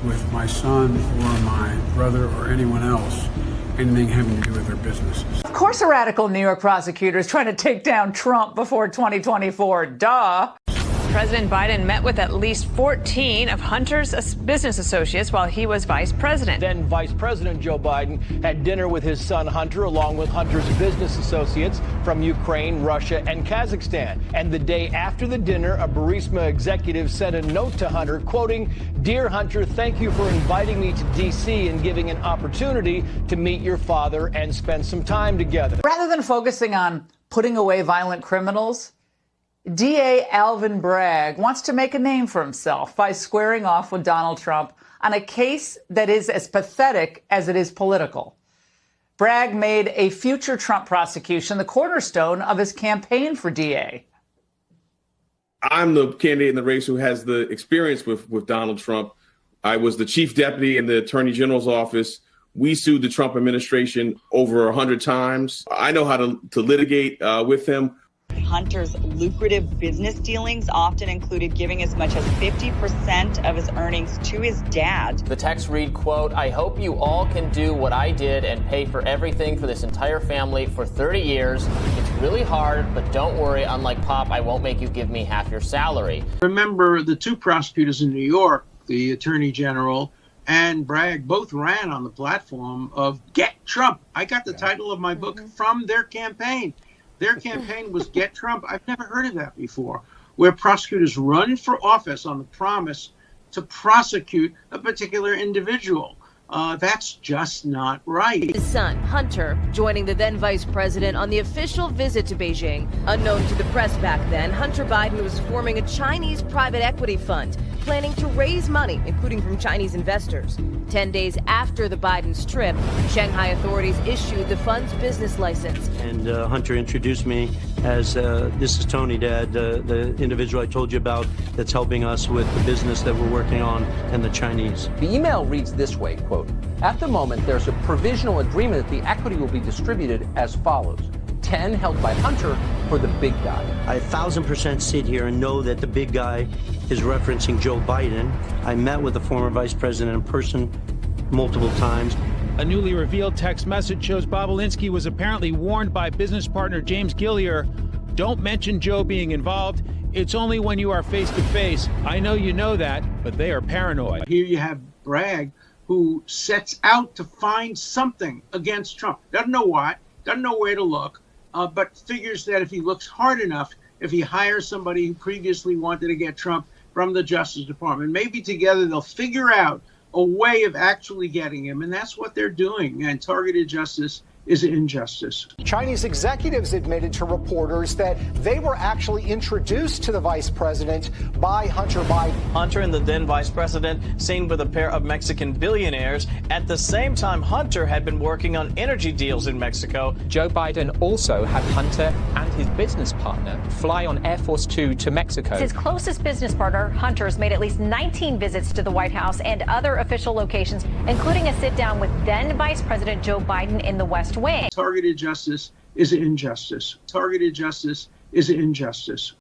with my son or my brother or anyone else anything having to do with their businesses. Of course, a radical New York prosecutor is trying to take down Trump before 2024. Duh. President Biden met with at least 14 of Hunter's business associates while he was vice president. Then Vice President Joe Biden had dinner with his son Hunter, along with Hunter's business associates from Ukraine, Russia, and Kazakhstan. And the day after the dinner, a Burisma executive sent a note to Hunter, quoting, "Dear Hunter, thank you for inviting me to D.C. and giving an opportunity to meet your father and spend some time together." Rather than focusing on putting away violent criminals, DA Alvin Bragg wants to make a name for himself by squaring off with Donald Trump on a case that is as pathetic as it is political. Bragg made a future Trump prosecution the cornerstone of his campaign for DA. I'm the candidate in the race who has the experience with Donald Trump. I was the chief deputy in the Attorney General's office. We sued the Trump administration over 100 times. I know how to litigate with him. Hunter's lucrative business dealings often included giving as much as 50% of his earnings to his dad. The text read, quote, "I hope you all can do what I did and pay for everything for this entire family for 30 years. It's really hard, but don't worry. Unlike Pop, I won't make you give me half your salary." Remember, the two prosecutors in New York, the Attorney General and Bragg, both ran on the platform of Get Trump. I got the title of my book from their campaign. Their campaign was Get Trump. I've never heard of that before, where prosecutors run for office on the promise to prosecute a particular individual. That's just not right. His son, Hunter, joining the then vice president on the official visit to Beijing. Unknown to the press back then, Hunter Biden was forming a Chinese private equity fund, planning to raise money, including from Chinese investors. 10 days after the Biden's trip, Shanghai authorities issued the fund's business license. And Hunter introduced me as, this is Tony, Dad, the individual I told you about that's helping us with the business that we're working on and the Chinese. The email reads this way, quote, "At the moment, there's a provisional agreement that the equity will be distributed as follows. 10 held by Hunter for the big guy." I 1,000% sit here and know that the big guy is referencing Joe Biden. I met with the former vice president in person multiple times. A newly revealed text message shows Bobulinski was apparently warned by business partner James Gillier, "Don't mention Joe being involved. It's only when you are face to face. I know you know that, but they are paranoid." Here you have Bragg, who sets out to find something against Trump. Doesn't know what, doesn't know where to look, but figures that if he looks hard enough, if he hires somebody who previously wanted to get Trump from the Justice Department, maybe together they'll figure out a way of actually getting him. And that's what they're doing. And targeted justice is injustice. Chinese executives admitted to reporters that they were actually introduced to the vice president by Hunter Biden. Hunter and the then vice president seen with a pair of Mexican billionaires. At the same time, Hunter had been working on energy deals in Mexico. Joe Biden also had Hunter and his business partner fly on Air Force Two to Mexico. His closest business partner, Hunter's made at least 19 visits to the White House and other official locations, including a sit-down with then Vice President Joe Biden in the West Wing. Targeted justice is injustice. Targeted justice is injustice.